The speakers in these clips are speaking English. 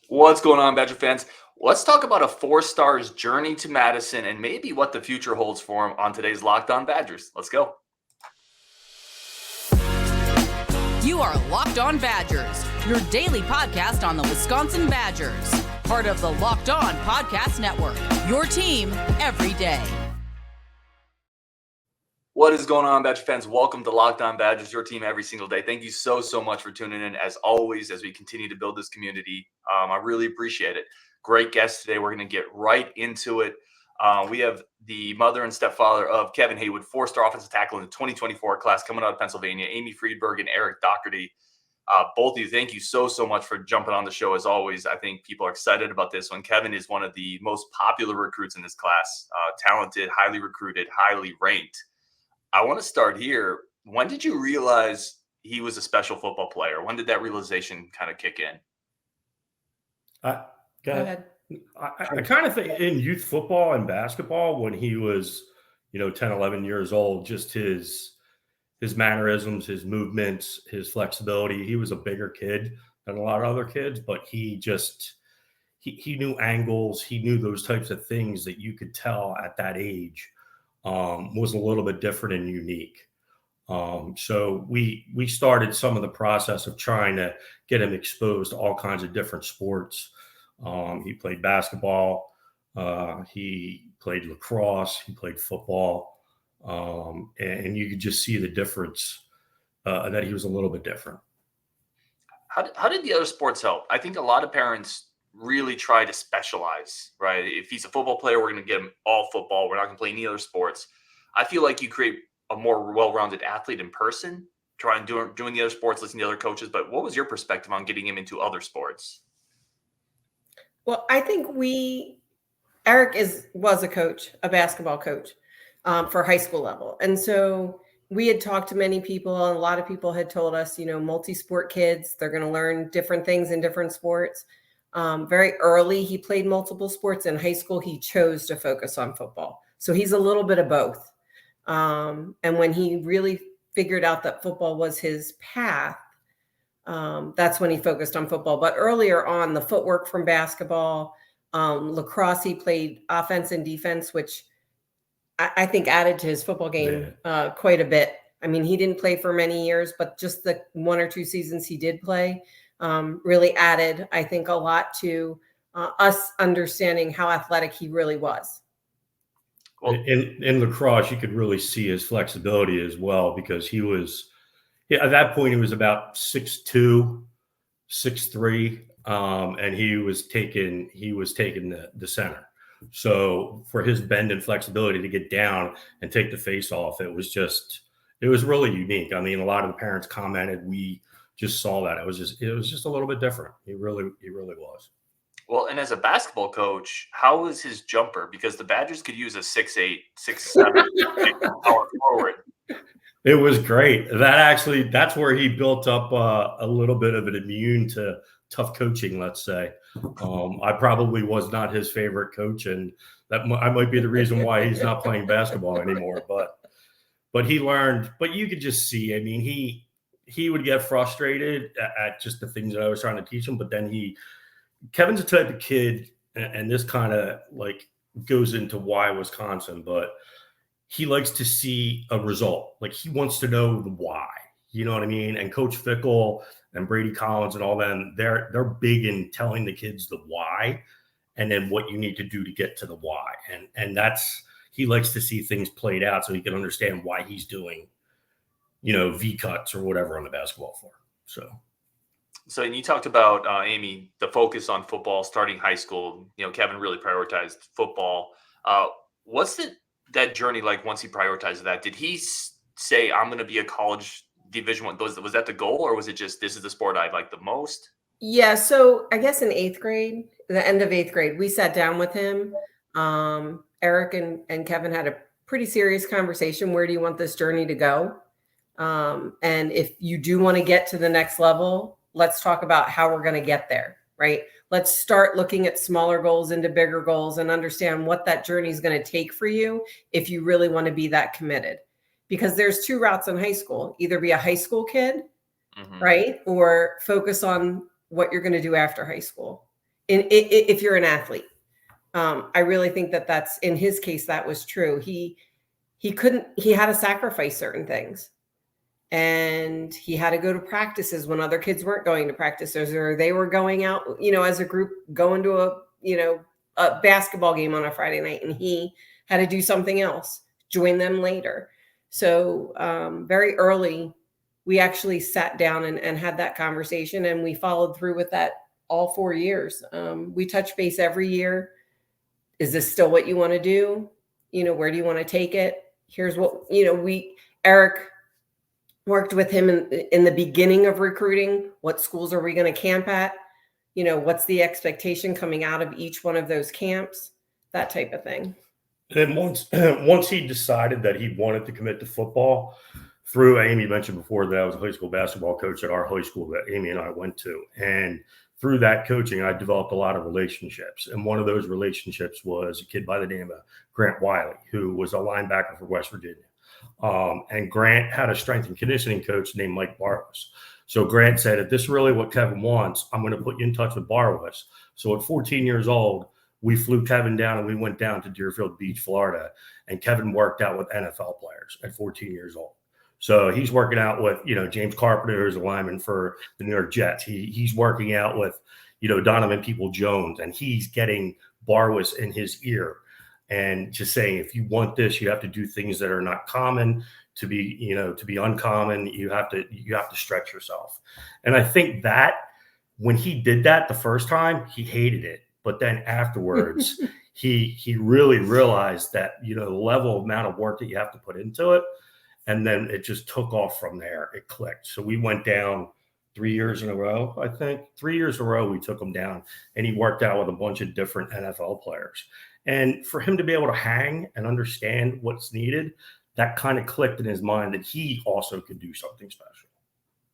What's going on, Badger fans? Let's talk about a four-star's journey to Madison and maybe what the future holds for him on today's Locked On Badgers. Let's go. You are Locked On Badgers, your daily podcast on the Wisconsin Badgers. Part of the Locked On Podcast Network, your team every day. What is going on, Badger fans? Welcome to Locked On Badgers, your team every single day. Thank you so much for tuning in, as always, as we continue to build this community. I really appreciate it. Great guest today. We're going to get right into it. We have the mother and stepfather of Kevin Heywood, four-star offensive tackle in the 2024 class coming out of Pennsylvania, Amy Friedberg and Eric Doherty. Both of you, thank you so much for jumping on the show. As always, I think people are excited about this one. Kevin is one of the most popular recruits in this class, talented, highly recruited, highly ranked. I want to start here. When did you realize he was a special football player? When did that realization kind of kick in? Go ahead. I kind of think in youth football and basketball, when he was, 10, 11 years old, just his mannerisms, his movements, his flexibility. He was a bigger kid than a lot of other kids, but he knew angles. He knew those types of things that you could tell at that age was a little bit different and unique. So we started some of the process of trying to get him exposed to all kinds of different sports. He played basketball, he played lacrosse, he played football, and you could just see the difference that he was a little bit different. How did the other sports help? I think a lot of parents really try to specialize, right? If he's a football player, we're going to get him all football. We're not going to play any other sports. I feel like you create a more well-rounded athlete in person, trying doing the other sports, listening to other coaches. But what was your perspective on getting him into other sports? Well, I think Eric was a coach, a basketball coach for high school level. And so we had talked to many people, and a lot of people had told us, multi-sport kids, they're going to learn different things in different sports. Very early, he played multiple sports. In high school, he chose to focus on football. So he's a little bit of both. And when he really figured out that football was his path, that's when he focused on football. But earlier on, the footwork from basketball, lacrosse, he played offense and defense, which I think added to his football game quite a bit. I mean, he didn't play for many years, but just the 1 or 2 seasons he did play really added, I think, a lot to us understanding how athletic he really was. Well, in lacrosse, you could really see his flexibility as well, because he was, at that point, he was about 6'2", 6'3", and he was taking the center. So for his bend and flexibility to get down and take the face off, it was really unique. I mean, a lot of the parents commented, we just saw that it was just a little bit different. He really was. Well, and as a basketball coach, how was his jumper? Because the Badgers could use a 6'8", 6'7" power forward. It was great. That's where he built up a little bit of an immune to tough coaching, let's say. I probably was not his favorite coach, and I might be the reason why he's not playing basketball anymore. But he learned. But you could just see. I mean, he would get frustrated at just the things that I was trying to teach him. But then Kevin's the type of kid, and this kind of like goes into why Wisconsin, but he likes to see a result. Like, he wants to know the why. You know what I mean? And Coach Fickell and Brady Collins and all them, they're big in telling the kids the why, and then what you need to do to get to the why. And he likes to see things played out so he can understand why he's doing, V cuts or whatever on the basketball floor. So, and you talked about, Amy, the focus on football starting high school. Kevin really prioritized football. What's that journey like once he prioritized that? Did he say, I'm going to be a college Division I? Was that the goal, or was it just, this is the sport I like the most? Yeah. So I guess in 8th grade, the end of 8th grade, we sat down with him. Eric and Kevin had a pretty serious conversation. Where do you want this journey to go? And if you do want to get to the next level, let's talk about how we're going to get there, right? Let's start looking at smaller goals into bigger goals and understand what that journey is going to take for you if you really want to be that committed. Because there's 2 routes in high school: either be a high school kid, right? Or focus on what you're going to do after high school. if you're an athlete. I really think that that's, in his case, that was true. He had to sacrifice certain things, and he had to go to practices when other kids weren't going to practices, or they were going out, as a group, going to a basketball game on a Friday night, and he had to do something else, join them later. So very early, we actually sat down and had that conversation, and we followed through with that all 4 years. We touch base every year. Is this still what you want to do? Where do you want to take it? Here's what, Eric worked with him in the beginning of recruiting. What schools are we going to camp at? What's the expectation coming out of each one of those camps? That type of thing. And once he decided that he wanted to commit to football, through Amy mentioned before that I was a high school basketball coach at our high school that Amy and I went to. And through that coaching, I developed a lot of relationships. And one of those relationships was a kid by the name of Grant Wiley, who was a linebacker for West Virginia. And Grant had a strength and conditioning coach named Mike Barwas. So Grant said, if this is really what Kevin wants, I'm going to put you in touch with Barwas. So at 14 years old, we flew Kevin down and we went down to Deerfield Beach, Florida. And Kevin worked out with NFL players at 14 years old. So he's working out with, James Carpenter, who's a lineman for the New York Jets. He's working out with, Donovan Peoples-Jones, and he's getting Barwas in his ear and just saying, if you want this, you have to do things that are not common. To be uncommon, you have to stretch yourself. And I think that when he did that the first time, he hated it. But then afterwards, he really realized that, the level amount of work that you have to put into it. And then it just took off from there. It clicked. So we went down 3 years in a row, I think. 3 years in a row, we took him down. And he worked out with a bunch of different NFL players. And for him to be able to hang and understand what's needed, that kind of clicked in his mind that he also could do something special.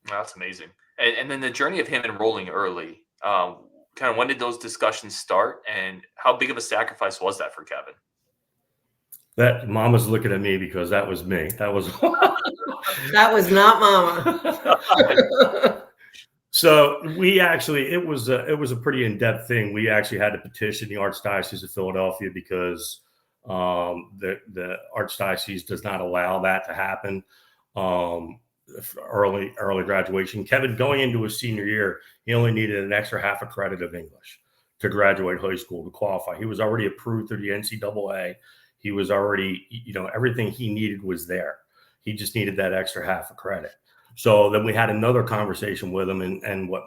That's amazing. And then the journey of him enrolling early, kind of when did those discussions start? And how big of a sacrifice was that for Kevin? That Mama's looking at me because that was me. That was that was not Mama. So it was a pretty in-depth thing. We actually had to petition the Archdiocese of Philadelphia because the Archdiocese does not allow that to happen. Early graduation. Kevin, going into his senior year, he only needed an extra half a credit of English to graduate high school to qualify. He was already approved through the NCAA. He was already, everything he needed was there. He just needed that extra half a credit. So then we had another conversation with him and what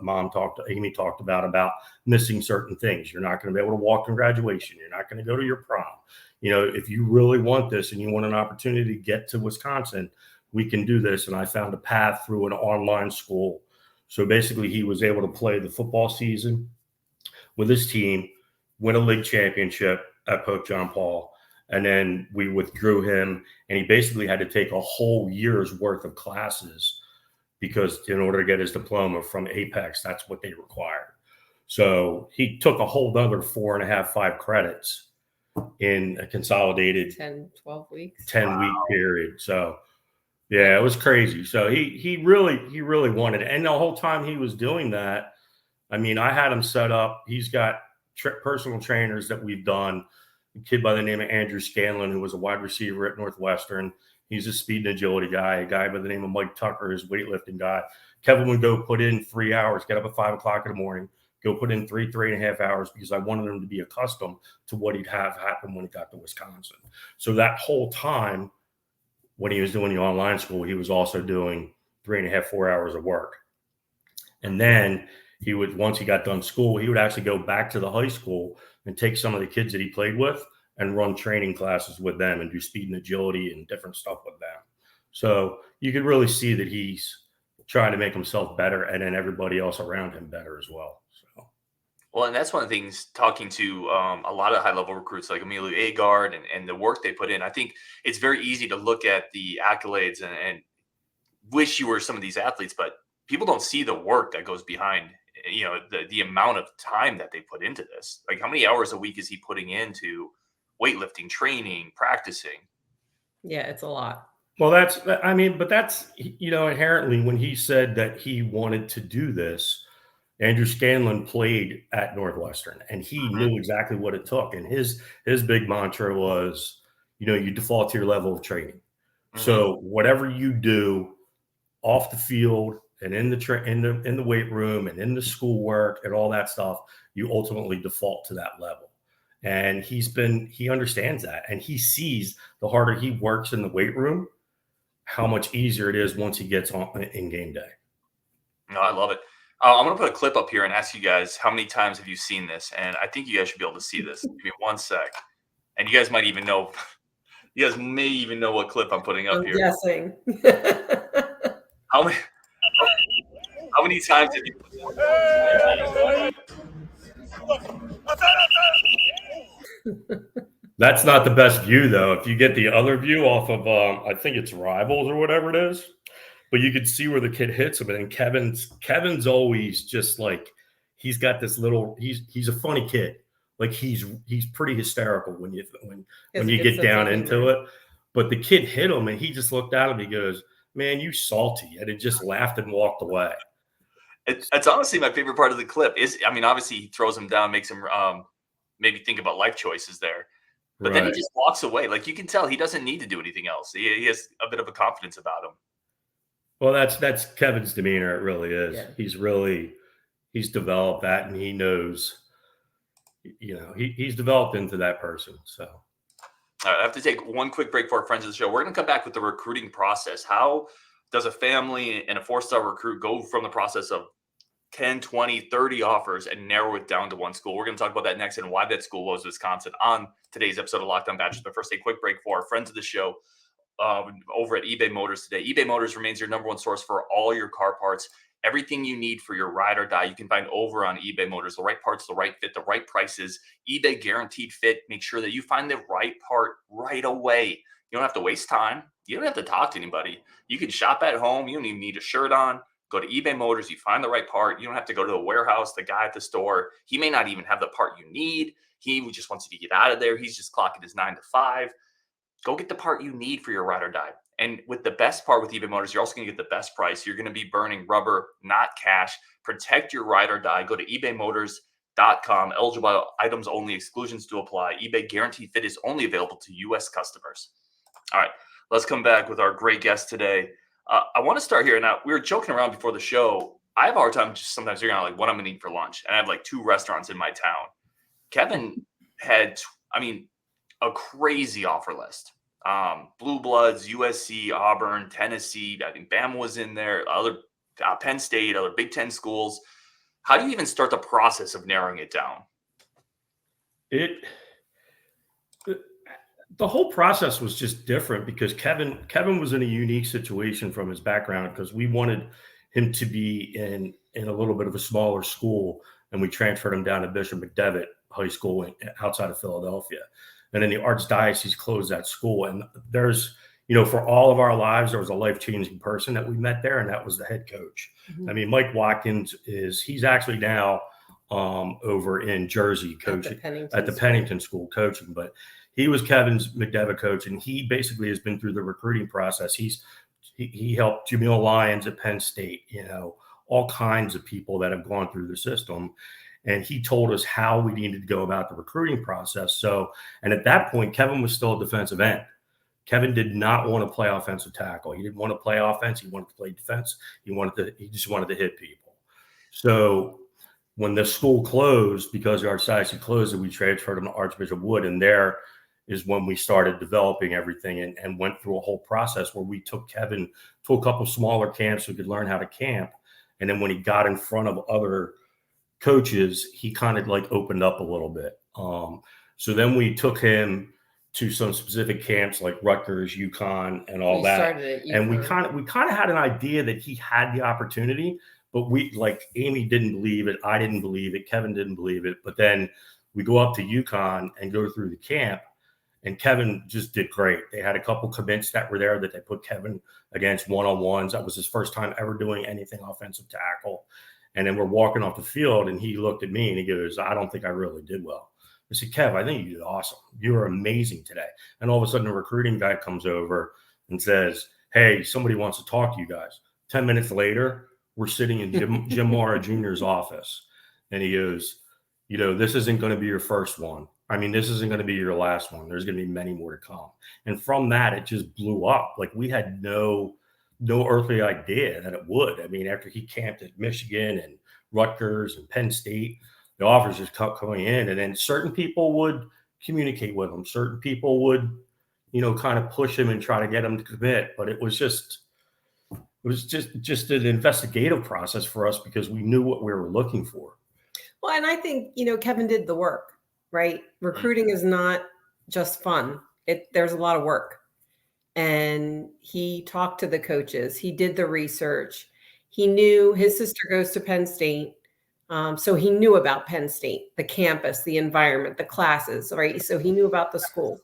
Amy talked about missing certain things. You're not going to be able to walk in graduation. You're not going to go to your prom. If you really want this and you want an opportunity to get to Wisconsin, we can do this. And I found a path through an online school. So basically he was able to play the football season with his team, win a league championship at Pope John Paul. And then we withdrew him, and he basically had to take a whole year's worth of classes because in order to get his diploma from Apex, that's what they required. So he took a whole other 5 credits in a consolidated 10-12 weeks, 10-week period. So yeah, it was crazy. So he really wanted it. And the whole time he was doing that, I mean, I had him set up. He's got personal trainers that we've done. A kid by the name of Andrew Scanlon, who was a wide receiver at Northwestern. He's a speed and agility guy. A guy by the name of Mike Tucker, his weightlifting guy. Kevin would go put in 3 hours, get up at 5 o'clock in the morning, go put in 3.5 hours because I wanted him to be accustomed to what he'd have happen when he got to Wisconsin. So that whole time when he was doing the online school, he was also doing 3.5, 4 hours of work. And then he would, once he got done school, he would actually go back to the high school and take some of the kids that he played with and run training classes with them and do speed and agility and different stuff with them. So you could really see that he's trying to make himself better and then everybody else around him better as well. So, well, and that's one of the things talking to a lot of high-level recruits like Emilio Agard and the work they put in. I think it's very easy to look at the accolades and wish you were some of these athletes, but people don't see the work that goes behind the amount of time that they put into this. Like, how many hours a week is he putting into weightlifting, training, practicing? Yeah, it's a lot. Well, that's inherently when he said that he wanted to do this, Andrew Scanlon played at Northwestern, and he knew exactly what it took. And his big mantra was, you default to your level of training. So whatever you do off the field and in the weight room and in the schoolwork and all that stuff, you ultimately default to that level. And he understands that, and he sees the harder he works in the weight room, how much easier it is once he gets on in game day. No, I love it. I'm going to put a clip up here and ask you guys, how many times have you seen this? And I think you guys should be able to see this. Give me 1 sec. And you guys might even know. You guys may even know what clip I'm putting up here. Guessing. How many times have you? That's not the best view, though. If you get the other view off of, I think it's Rivals or whatever it is, but you could see where the kid hits him. And Kevin's always just like, he's got this little. He's a funny kid. Like he's pretty hysterical when you get down into it. But the kid hit him, and he just looked at him. He goes, "Man, you salty," and he just laughed and walked away. It's honestly my favorite part of the clip. Obviously he throws him down, makes him maybe think about life choices there, but then he just walks away. Like you can tell he doesn't need to do anything else. He has a bit of a confidence about him. Well, that's Kevin's demeanor. It really is. Yeah. He's developed that, and he knows. He's developed into that person. So. I have to take one quick break for our friends of the show. We're going to come back with the recruiting process. How does a family and a 4-star recruit go from the process of 10, 20, 30 offers and narrow it down to one school? We're going to talk about that next and why that school was Wisconsin on today's episode of Locked On Badgers. But first, a quick break for our friends of the show over at eBay Motors today. eBay Motors remains your number one source for all your car parts. Everything you need for your ride or die, you can find over on eBay Motors. The right parts, the right fit, the right prices. eBay Guaranteed Fit. Make sure that you find the right part right away. You don't have to waste time. You don't have to talk to anybody. You can shop at home. You don't even need a shirt on. Go to eBay Motors. You find the right part. You don't have to go to the warehouse, the guy at the store. He may not even have the part you need. He just wants you to get out of there. He's just clocking his 9 to 5. Go get the part you need for your ride or die. And with the best part with eBay Motors, you're also going to get the best price. You're going to be burning rubber, not cash. Protect your ride or die. Go to ebaymotors.com. Eligible items only. Exclusions do apply. eBay Guaranteed Fit is only available to U.S. customers. All right, let's come back with our great guest today. I want to start here. Now, we were joking around before the show. I have a hard time just sometimes figuring out like what I'm going to eat for lunch. And I have like 2 restaurants in my town. Kevin had, a crazy offer list. Blue Bloods, USC, Auburn, Tennessee. I think Bama was in there. Other Penn State, other Big Ten schools. How do you even start the process of narrowing it down? The whole process was just different because Kevin was in a unique situation from his background because we wanted him to be in a little bit of a smaller school, and we transferred him down to Bishop McDevitt High School outside of Philadelphia. And then the Archdiocese closed that school. And there's, for all of our lives, there was a life-changing person that we met there, and that was the head coach. Mm-hmm. Mike Watkins he's actually now over in Jersey coaching at the Pennington School coaching, but he was Kevin's McDevitt coach, and he basically has been through the recruiting process. He helped Jamil Lyons at Penn State, all kinds of people that have gone through the system. And he told us how we needed to go about the recruiting process. And at that point, Kevin was still a defensive end. Kevin did not want to play offensive tackle. He didn't want to play offense. He wanted to play defense. He just wanted to hit people. So when the school closed, because the Archdiocese closed, we transferred him to Archbishop Wood. And there is when we started developing everything and went through a whole process where we took Kevin to a couple smaller camps so he could learn how to camp. And then when he got in front of other coaches, he kind of like opened up a little bit. So then we took him to some specific camps like Rutgers, UConn, and all that. And we kind of had an idea that he had the opportunity, but Amy didn't believe it. I didn't believe it. Kevin didn't believe it. But then we go up to UConn and go through the camp, and Kevin just did great. They had a couple commits that were there that they put Kevin against one-on-ones. That was his first time ever doing anything offensive tackle. And then we're walking off the field, and he looked at me and he goes, "I don't think I really did well." I said, "Kev, I think you did awesome. You were amazing today." And all of a sudden, a recruiting guy comes over and says, "Hey, somebody wants to talk to you guys." 10 minutes later, were sitting in Jim Mara Jr.'s office. And he goes, this isn't going to be your first one. I mean, this isn't going to be your last one. There's going to be many more to come. And from that, it just blew up. Like, we had no earthly idea that it would. I mean, after he camped at Michigan and Rutgers and Penn State, the offers just kept coming in. And then certain people would communicate with him. Certain people would, kind of push him and try to get him to commit. But it was just an investigative process for us because we knew what we were looking for. Well, and I think, Kevin did the work, right? Recruiting is not just fun. There's a lot of work. And he talked to the coaches. He did the research. He knew his sister goes to Penn State. So he knew about Penn State, the campus, the environment, the classes, right? So he knew about the school.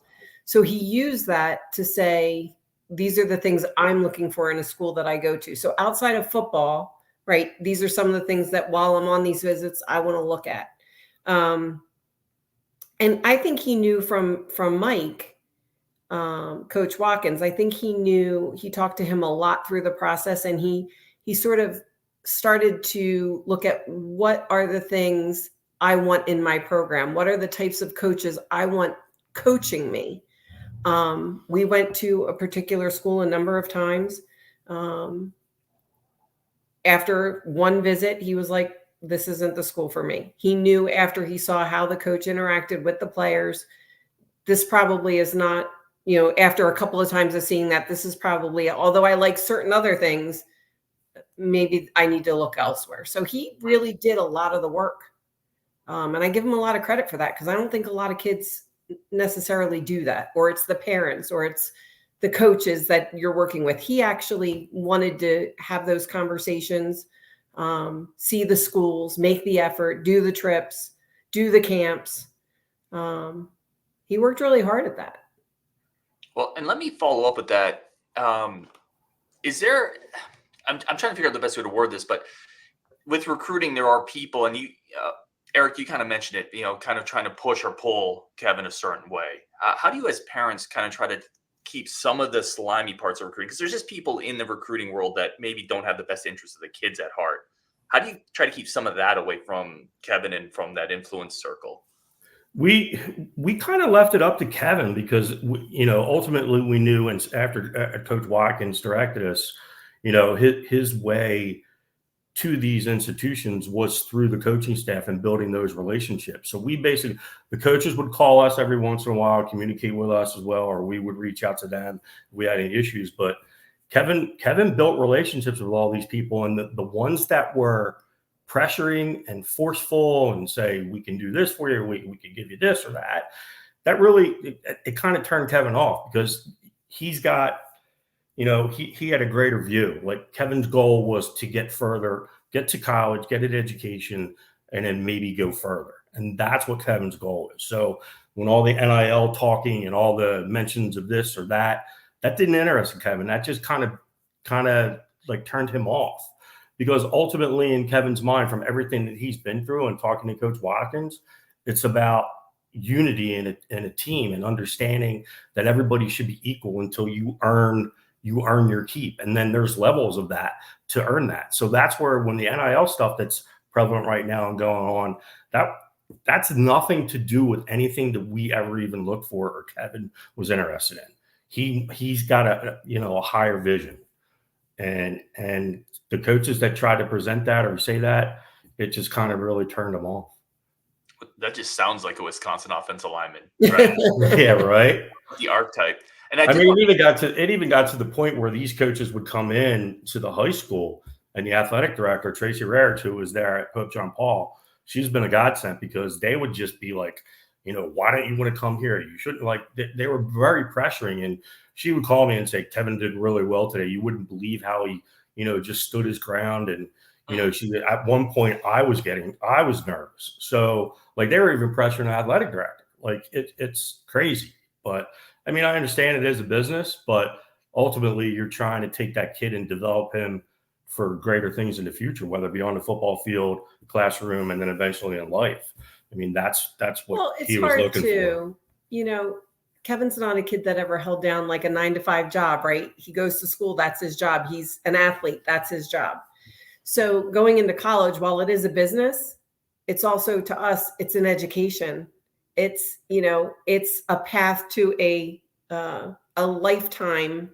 So he used that to say, these are the things I'm looking for in a school that I go to. So outside of football, right, these are some of the things that while I'm on these visits, I want to look at. And I think he knew from Mike, Coach Watkins, I think he talked to him a lot through the process, and he sort of started to look at what are the things I want in my program? What are the types of coaches I want coaching me? We went to a particular school a number of times. After one visit, he was like, this isn't the school for me. He knew after he saw how the coach interacted with the players, this probably is not, after a couple of times of seeing that, this is probably, although I like certain other things, maybe I need to look elsewhere. So he really did a lot of the work. And I give him a lot of credit for that, because I don't think a lot of kids necessarily do that, or it's the parents, or it's the coaches that you're working with. He actually wanted to have those conversations, see the schools, make the effort, do the trips, do the camps. He worked really hard at that. Well, and let me follow up with that. Is there, I'm trying to figure out the best way to word this, but with recruiting, there are people, and you, Eric, you kind of mentioned it, kind of trying to push or pull Kevin a certain way. How do you as parents kind of try to keep some of the slimy parts of recruiting? Because there's just people in the recruiting world that maybe don't have the best interest of the kids at heart. How do you try to keep some of that away from Kevin and from that influence circle? We kind of left it up to Kevin because, ultimately we knew, and after Coach Watkins directed us, his way to these institutions was through the coaching staff and building those relationships. So the coaches would call us every once in a while, communicate with us as well, or we would reach out to them if we had any issues. But Kevin built relationships with all these people, and the ones that were pressuring and forceful and say, we can do this for you, we can give you this or that really, it kind of turned Kevin off, because he's got, he had a greater view. Like, Kevin's goal was to get further, get to college, get an education, and then maybe go further. And that's what Kevin's goal is. So when all the NIL talking and all the mentions of this or that didn't interest Kevin. That just kind of like turned him off. Because ultimately, in Kevin's mind, from everything that he's been through and talking to Coach Watkins, it's about unity in a team and understanding that everybody should be equal until you earn your keep. And then there's levels of that to earn that. So that's where, when the NIL stuff that's prevalent right now and going on, that's nothing to do with anything that we ever even looked for or Kevin was interested in. He's got a higher vision. And the coaches that try to present that or say that, it just kind of really turned them off. That just sounds like a Wisconsin offensive lineman, right? Yeah, right. The archetype. And it even got to the point where these coaches would come in to the high school, and the athletic director, Tracy Rarick, who was there at Pope John Paul, she's been a godsend, because they would just be like, why don't you want to come here? You shouldn't. Like, they were very pressuring, and she would call me and say, Kevin did really well today. You wouldn't believe how he, just stood his ground. And, she, at one point I was nervous. So, like, they were even pressuring the athletic director. Like, it's crazy. But I mean, I understand it is a business, but ultimately you're trying to take that kid and develop him for greater things in the future, whether it be on the football field, classroom, and then eventually in life. I mean, that's what he was looking for. Kevin's not a kid that ever held down like a 9-to-5 job, right? He goes to school. That's his job. He's an athlete. That's his job. So going into college, while it is a business, it's also, to us, it's an education. It's, it's a path to a lifetime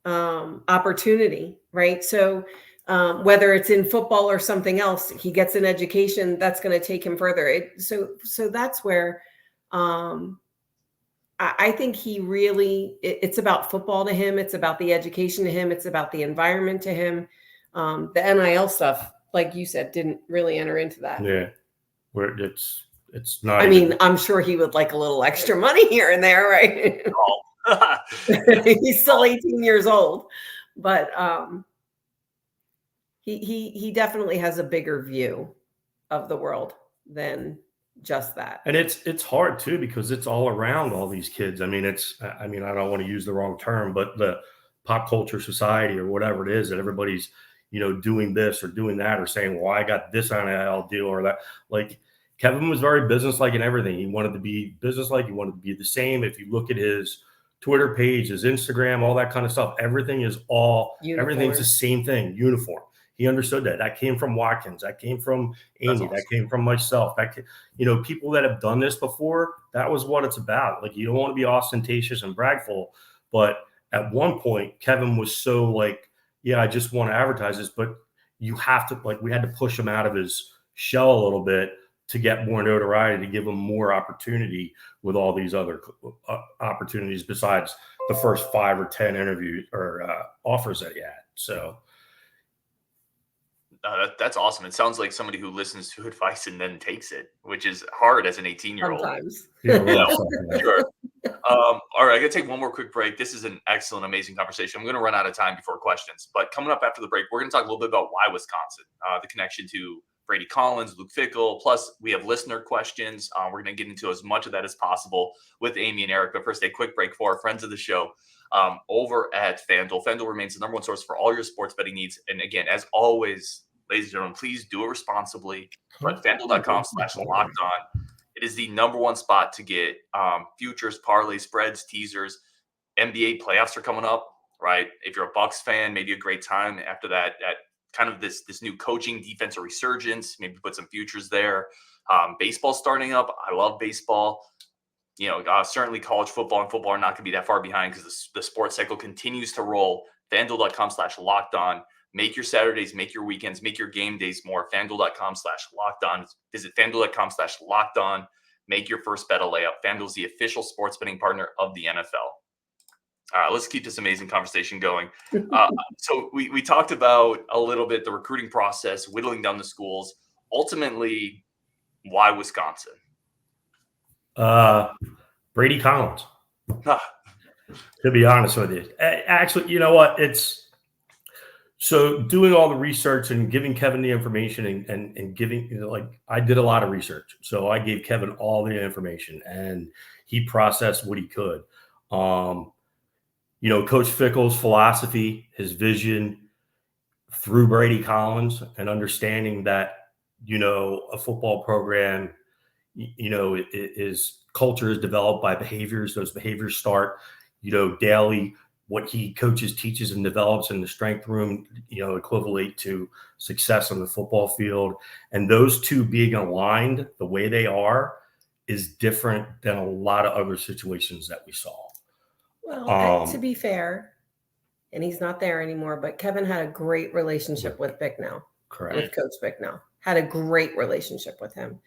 opportunity, right? So whether it's in football or something else, he gets an education that's going to take him further. So that's where I think he really, it's about football to him. It's about the education to him. It's about the environment to him. The NIL stuff, like you said, didn't really enter into that. Yeah, where it's not. I mean, I'm sure he would like a little extra money here and there, right? He's still 18 years old, but he definitely has a bigger view of the world than just that. And it's hard too, because it's all around all these kids. I mean, I don't want to use the wrong term, but the pop culture society or whatever it is that everybody's, doing this or doing that or saying, well, I got this NIL deal or that. Like, Kevin was very businesslike in everything. He wanted to be businesslike. He wanted to be the same. If you look at his Twitter page, his Instagram, all that kind of stuff, everything's the same thing, uniform. He understood that. That came from Watkins. That came from Amy. Awesome. That came from myself. People that have done this before, that was what it's about. Like, you don't want to be ostentatious and bragful. But at one point, Kevin was so like, yeah, I just want to advertise this. But you have to, we had to push him out of his shell a little bit to get more notoriety, to give him more opportunity with all these other opportunities besides the first 5 or 10 interviews or offers that he had. So. That's awesome. It sounds like somebody who listens to advice and then takes it, which is hard as an 18-year-old. Sometimes. Sure. All right, I got to take one more quick break. This is an excellent, amazing conversation. I'm going to run out of time before questions, but coming up after the break, we're going to talk a little bit about why Wisconsin, the connection to Brady Collins, Luke Fickell. Plus, we have listener questions. We're going to get into as much of that as possible with Amy and Eric. But first, a quick break for our friends of the show. Over at FanDuel. FanDuel remains the number one source for all your sports betting needs. And again, as always, ladies and gentlemen, please do it responsibly. But FanDuel.com/lockedon. It is the number one spot to get futures, parlay, spreads, teasers. NBA playoffs are coming up, right? If you're a Bucks fan, maybe a great time after that kind of this new coaching defensive resurgence. Maybe put some futures there. Baseball starting up. I love baseball. Certainly college football and football are not going to be that far behind because the sports cycle continues to roll. FanDuel.com/lockedon. Make your Saturdays, make your weekends, make your game days more. FanDuel.com/lockedon. Visit FanDuel.com/lockedon. Make your first bet a layup. FanDuel is the official sports betting partner of the NFL. All right, let's keep this amazing conversation going. So we talked about a little bit the recruiting process, whittling down the schools. Ultimately, why Wisconsin? Brady Collins. To be honest with you, actually, you know what? So doing all the research and giving Kevin the information and giving, I did a lot of research. So I gave Kevin all the information and he processed what he could. Coach Fickell's philosophy, his vision through Brady Collins and understanding that, a football program, culture is developed by behaviors. Those behaviors start, daily. What he coaches, teaches, and develops in the strength room, equivalent to success on the football field. And those two being aligned the way they are is different than a lot of other situations that we saw. Well, to be fair, and he's not there anymore, but Kevin had a great relationship with Bicknell. Correct. With Coach Bicknell. Had a great relationship with him.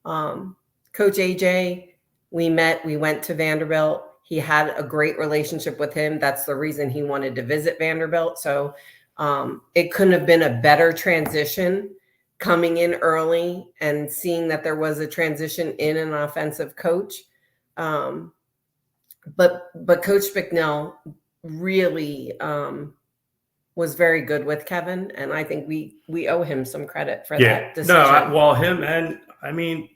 Coach AJ, we met, we went to Vanderbilt. He had a great relationship with him. That's the reason he wanted to visit Vanderbilt. So it couldn't have been a better transition coming in early and seeing that there was a transition in an offensive coach. But Coach Bicknell really was very good with Kevin. And I think we owe him some credit for that decision. Him and I mean,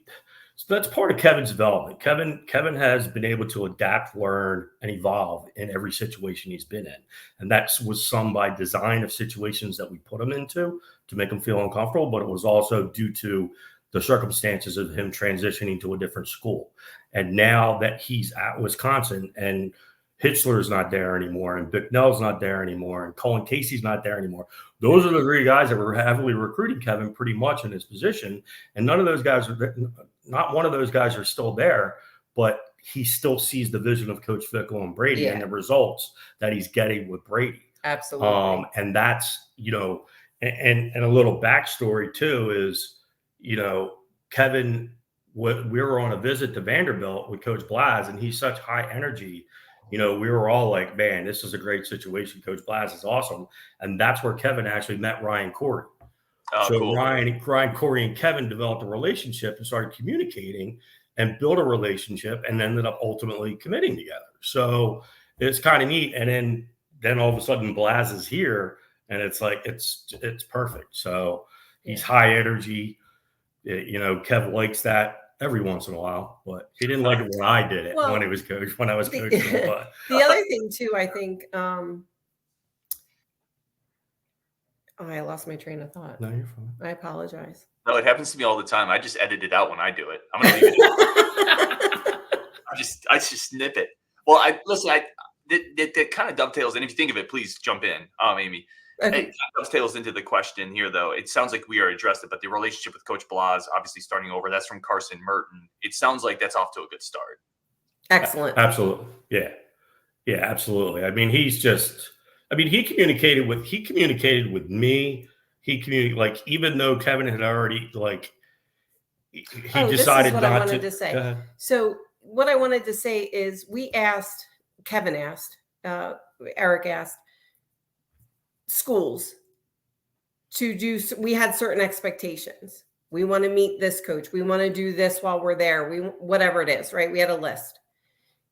so that's part of Kevin's development. Kevin has been able to adapt, learn, and evolve in every situation he's been in. And that was some by design of situations that we put him into to make him feel uncomfortable, but it was also due to the circumstances of him transitioning to a different school. And now that he's at Wisconsin and Hitchler's not there anymore, and Bicknell's not there anymore, and Colin Casey's not there anymore. Those are the three guys that were heavily recruiting Kevin pretty much in his position. And none of those guys not one of those guys are still there, but he still sees the vision of Coach Fickell and Brady and the results that he's getting with Brady. Absolutely. And that's, and a little backstory too is, Kevin, we were on a visit to Vanderbilt with Coach Blas, and he's such high energy. We were all like, man, this is a great situation. Coach Blas is awesome. And that's where Kevin actually met Ryan Corey. So cool. Ryan, Corey, and Kevin developed a relationship and started communicating and built a relationship and ended up ultimately committing together. So it's kind of neat. And then all of a sudden Blas is here, and it's like, it's perfect. So he's high energy. Kev likes that every once in a while, but he didn't like it when I did it when I was coaching. But the other thing too, I think, I lost my train of thought. No, you're fine. I apologize. No, it happens to me all the time. I just edit it out when I do it. I'm gonna leave it. I just snip it. Well, that kind of dovetails, and if you think of it, please jump in, Amy. Okay. It dovetails into the question here, though. It sounds like we are addressed it, but the relationship with Coach Blas, obviously starting over, that's from Carson Merton. It sounds like that's off to a good start. Excellent. Absolutely. Yeah, absolutely. I mean, he communicated with me. He communicated, even though Kevin had already, he decided what not I wanted to say. Go ahead. So what I wanted to say is Kevin asked, Eric asked, schools to do, we had certain expectations. We want to meet this coach. We want to do this while we're there. Whatever it is, right? We had a list,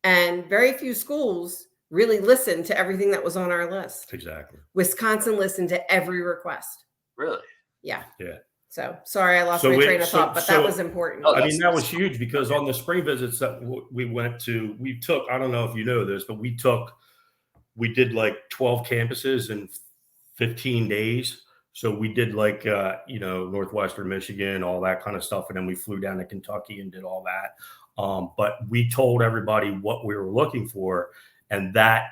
and very few schools really listened to everything that was on our list. Exactly. Wisconsin listened to every request. Really? Yeah. Yeah. So sorry, I lost my train of thought, but that was important. That was huge, because on the spring visits that we went to, we took, I don't know if you know this, but we did 12 campuses in 15 days. So we did Northwestern Michigan, all that kind of stuff. And then we flew down to Kentucky and did all that. But we told everybody what we were looking for, and that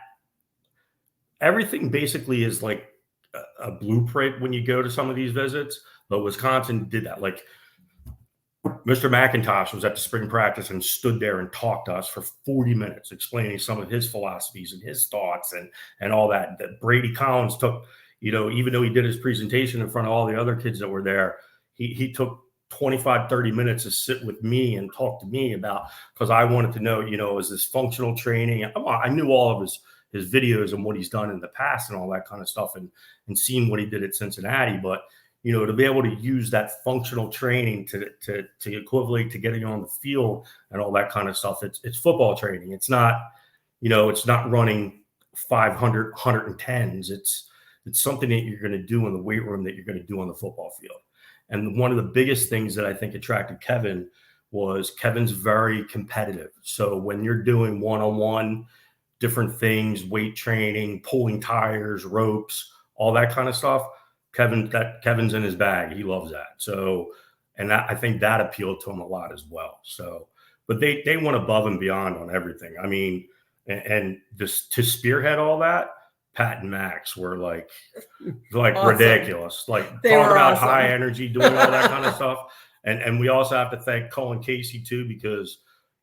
everything basically is like a blueprint when you go to some of these visits. But Wisconsin did that. Mr. McIntosh was at the spring practice and stood there and talked to us for 40 minutes, explaining some of his philosophies and his thoughts and all that. That Brady Collins took, even though he did his presentation in front of all the other kids that were there, he took 25, 30 minutes to sit with me and talk to me about, because I wanted to know, is this functional training? I knew all of his videos and what he's done in the past and all that kind of stuff, and seeing what he did at Cincinnati. But, to be able to use that functional training to equivalent to getting on the field and all that kind of stuff, it's football training. It's not, it's not running 500, 110s. It's something that you're going to do in the weight room that you're going to do on the football field. And one of the biggest things that I think attracted Kevin was Kevin's very competitive. So when you're doing one-on-one different things, weight training, pulling tires, ropes, all that kind of stuff, Kevin's in his bag. He loves that. So, and I think that appealed to him a lot as well. So, but they went above and beyond on everything. I mean, and just to spearhead all that, Pat and Max were awesome. Ridiculous. Talking about awesome. High energy, doing all that kind of stuff. And we also have to thank Colin Casey too, because,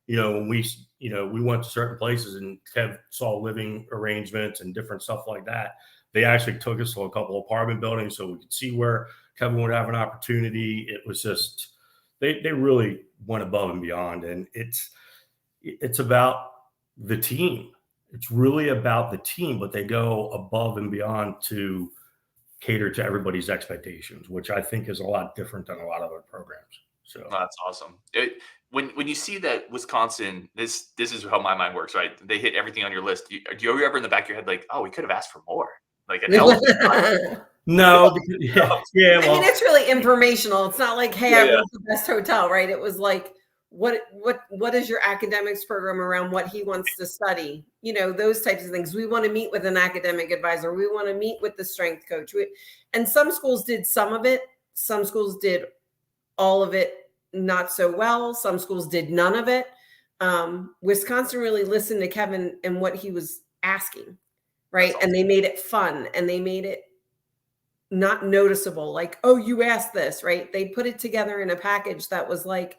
when we went to certain places and Kev saw living arrangements and different stuff like that, they actually took us to a couple of apartment buildings so we could see where Kevin would have an opportunity. It was just, they really went above and beyond. And it's about the team. It's really about the team, but they go above and beyond to cater to everybody's expectations, which I think is a lot different than a lot of other programs. So that's awesome. When you see that Wisconsin, this is how my mind works, right? They hit everything on your list. Do you ever in the back of your head we could have asked for more? No. Well, it's really informational. It's not like, hey, I want the best hotel, right? It was like, what is your academics program around what he wants to study? Those types of things. We want to meet with an academic advisor. We want to meet with the strength coach. And some schools did some of it. Some schools did all of it not so well. Some schools did none of it. Wisconsin really listened to Kevin and what he was asking, right? Awesome. And they made it fun and they made it not noticeable. Like, oh, you asked this, right? They put it together in a package that was like,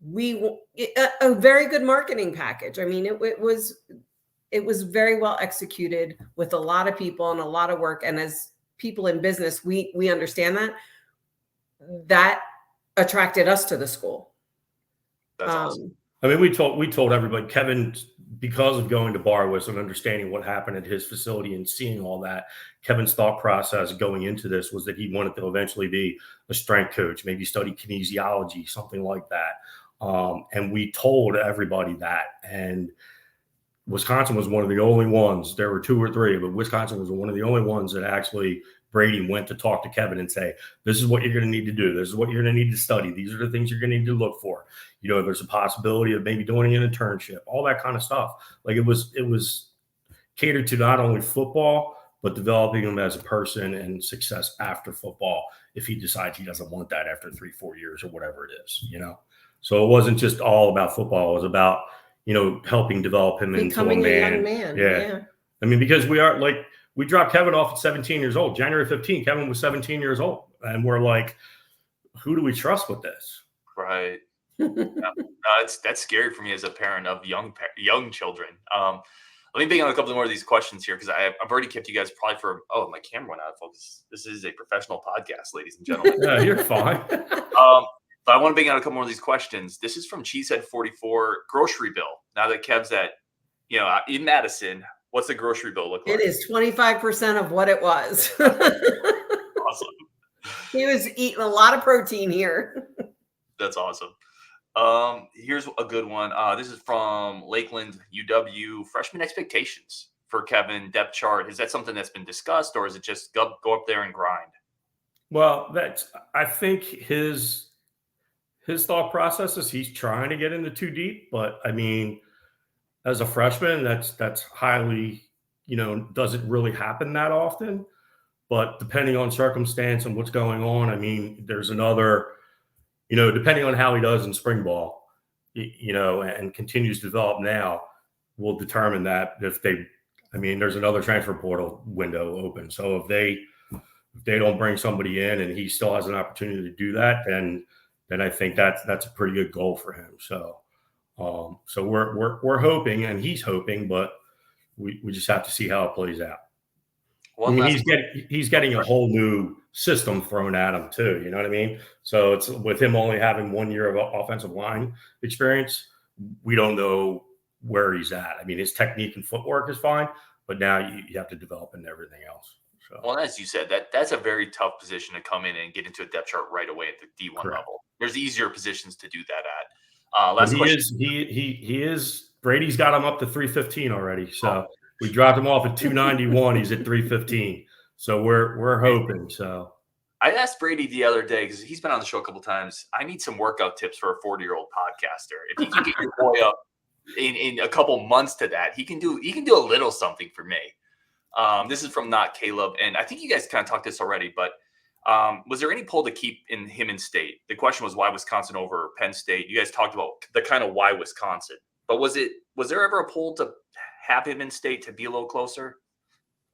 a very good marketing package. I mean, it was very well executed with a lot of people and a lot of work. And as people in business, we understand that attracted us to the school. That's awesome. I mean, we told everybody, Kevin, because of going to Barwis and understanding what happened at his facility and seeing all that, Kevin's thought process going into this was that he wanted to eventually be a strength coach, maybe study kinesiology, something like that. And we told everybody that. And Wisconsin was one of the only ones, there were 2 or 3, but Wisconsin was one of the only ones that actually Brady went to talk to Kevin and say, this is what you're going to need to do. This is what you're going to need to study. These are the things you're going to need to look for. You know, there's a possibility of maybe doing an internship, all that kind of stuff. Like it was catered to not only football, but developing him as a person and success after football if he decides he doesn't want that after 3-4 years or whatever it is, you know. So it wasn't just all about football. It was about, you know, helping develop him into a man. A young man. Yeah. I mean, because we dropped Kevin off at 17 years old. January 15, Kevin was 17 years old. And we're like, who do we trust with this? Right. That's scary for me as a parent of young children. Let me bring on a couple more of these questions here because I've already kept you guys probably for my camera went out of focus. This is a professional podcast, ladies and gentlemen. Yeah, you're fine. But I want to bring out a couple more of these questions. This is from Cheesehead44. Grocery bill. Now that Kev's at, in Madison, what's the grocery bill look like? It is 25% of what it was. Awesome. He was eating a lot of protein here. That's awesome. Here's a good one. This is from Lakeland UW. Freshman expectations for Kevin, depth chart. Is that something that's been discussed, or is it just go up there and grind? Well, I think his thought process is he's trying to get into too deep, but I mean, as a freshman, that's highly, doesn't really happen that often. But depending on circumstance and what's going on, I mean, there's another, depending on how he does in spring ball, and continues to develop now, will determine that there's another transfer portal window open. So if they don't bring somebody in and he still has an opportunity to do that, then I think that's a pretty good goal for him. So we're hoping, and he's hoping, but we just have to see how it plays out. He's getting a whole new system thrown at him too. You know what I mean? So it's with him only having 1 year of offensive line experience. We don't know where he's at. I mean, his technique and footwork is fine, but now you have to develop into everything else. So. Well, as you said, that's a very tough position to come in and get into a depth chart right away at the D1 Correct. Level. There's easier positions to do that at. Last question. He is. Brady's got him up to 315 already. So we dropped him off at 291. He's at 315. So we're hoping. So I asked Brady the other day because he's been on the show a couple times. I need some workout tips for a 40-year-old podcaster. If you can get your boy up in a couple months to that, he can do a little something for me. This is from Not Caleb, and I think you guys kind of talked this already, but was there any pull to keep him in state? The question was why Wisconsin over Penn State. You guys talked about the kind of why Wisconsin, but was there ever a pull to have him in state to be a little closer?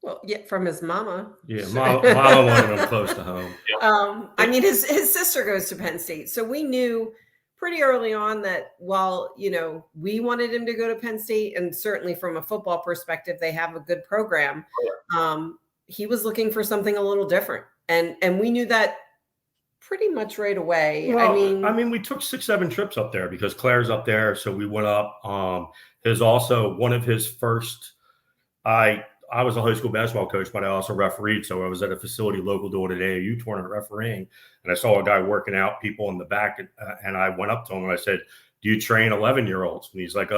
Well, yeah, from his mama. Yeah, mama wanted him close to home. I mean, his sister goes to Penn State, so we knew pretty early on that while we wanted him to go to Penn State, and certainly from a football perspective, they have a good program. He was looking for something a little different, and we knew that pretty much right away. Well, I mean, we took 6-7 trips up there because Claire's up there, so we went up. His also one of his first. I was a high school basketball coach, but I also refereed. So I was at a facility local doing an AAU tournament refereeing, and I saw a guy working out people in the back, and I went up to him and I said, "Do you train 11-year-olds?" And he's like,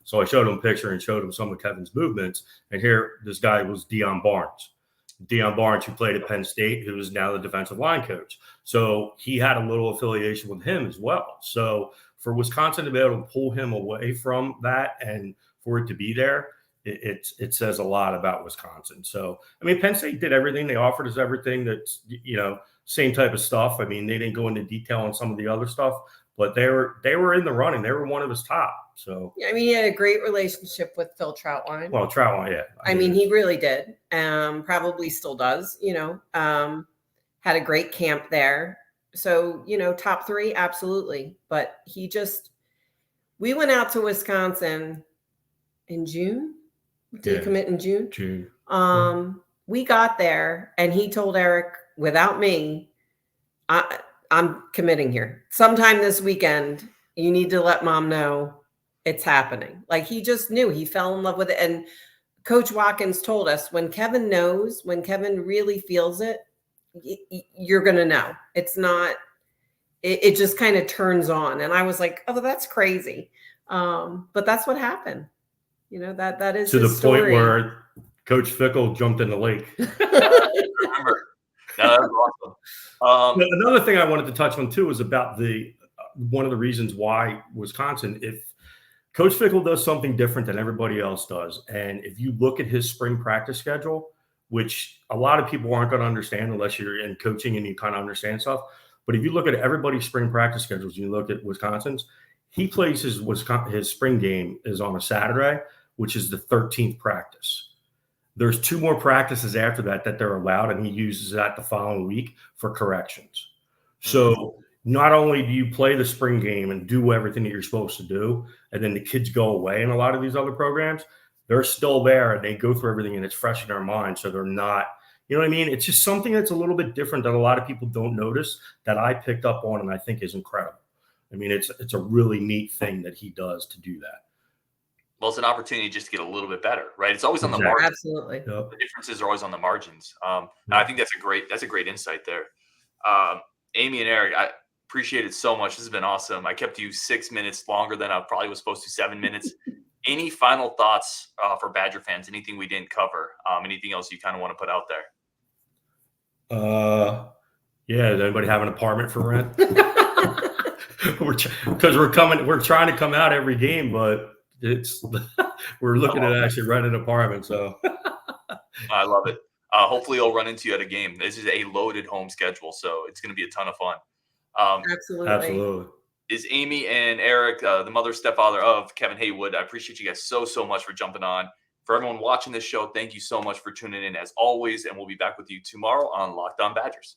So I showed him a picture and showed him some of Kevin's movements. And here, this guy was Deion Barnes, who played at Penn State, who is now the defensive line coach. So he had a little affiliation with him as well. So for Wisconsin to be able to pull him away from that and for it to be there, it says a lot about Wisconsin. So, I mean, Penn State did everything. They offered us everything that's, same type of stuff. I mean, they didn't go into detail on some of the other stuff, but they were in the running. They were one of his top. So yeah, I mean, he had a great relationship with Phil Troutwine. well, Troutwine, yeah. I mean, he really did. Probably still does. Had a great camp there. So top 3, absolutely. But we went out to Wisconsin in June. Did he commit in June? June. We got there, and he told Eric, without me, I'm committing here. Sometime this weekend, you need to let mom know it's happening. Like, he just knew. He fell in love with it. And Coach Watkins told us, when Kevin knows, when Kevin really feels it, you're going to know. It's not, it just kind of turns on. And I was like, oh, that's crazy. But that's what happened. That is to the story. point where Coach Fickell jumped in the lake. Remember. No, that was awesome. Another thing I wanted to touch on too is about one of the reasons why Wisconsin, if Coach Fickell does something different than everybody else does, and if you look at his spring practice schedule, which a lot of people aren't going to understand unless you're in coaching and you kind of understand stuff, but if you look at everybody's spring practice schedules, you look at Wisconsin's, he plays his spring game is on a Saturday, which is the 13th practice. There's 2 more practices after that they're allowed, and he uses that the following week for corrections. So not only do you play the spring game and do everything that you're supposed to do, and then the kids go away in a lot of these other programs, they're still there and they go through everything and it's fresh in their mind. So they're not, you know what I mean? It's just something that's a little bit different that a lot of people don't notice that I picked up on and I think is incredible. I mean, it's a really neat thing that he does to do that. Well, it's an opportunity just to get a little bit better, right? It's always on the margins. Absolutely. Yep. The differences are always on the margins. And I think that's a great insight there. Amy and Eric, I appreciate it so much. This has been awesome. I kept you 6 minutes longer than I probably was supposed to, 7 minutes. Any final thoughts for Badger fans? Anything we didn't cover? Anything else you kind of want to put out there? Yeah. Does anybody have an apartment for rent? Because we're trying to come out every game, but we're looking at actually renting an apartment. So I love it. Hopefully I'll run into you at a game. This is a loaded home schedule, so it's going to be a ton of fun. Absolutely. Is Amy and Eric, the mother, stepfather of Kevin Heywood. I appreciate you guys so much for jumping on. For everyone watching this show, thank you so much for tuning in as always, and we'll be back with you tomorrow on Locked On Badgers.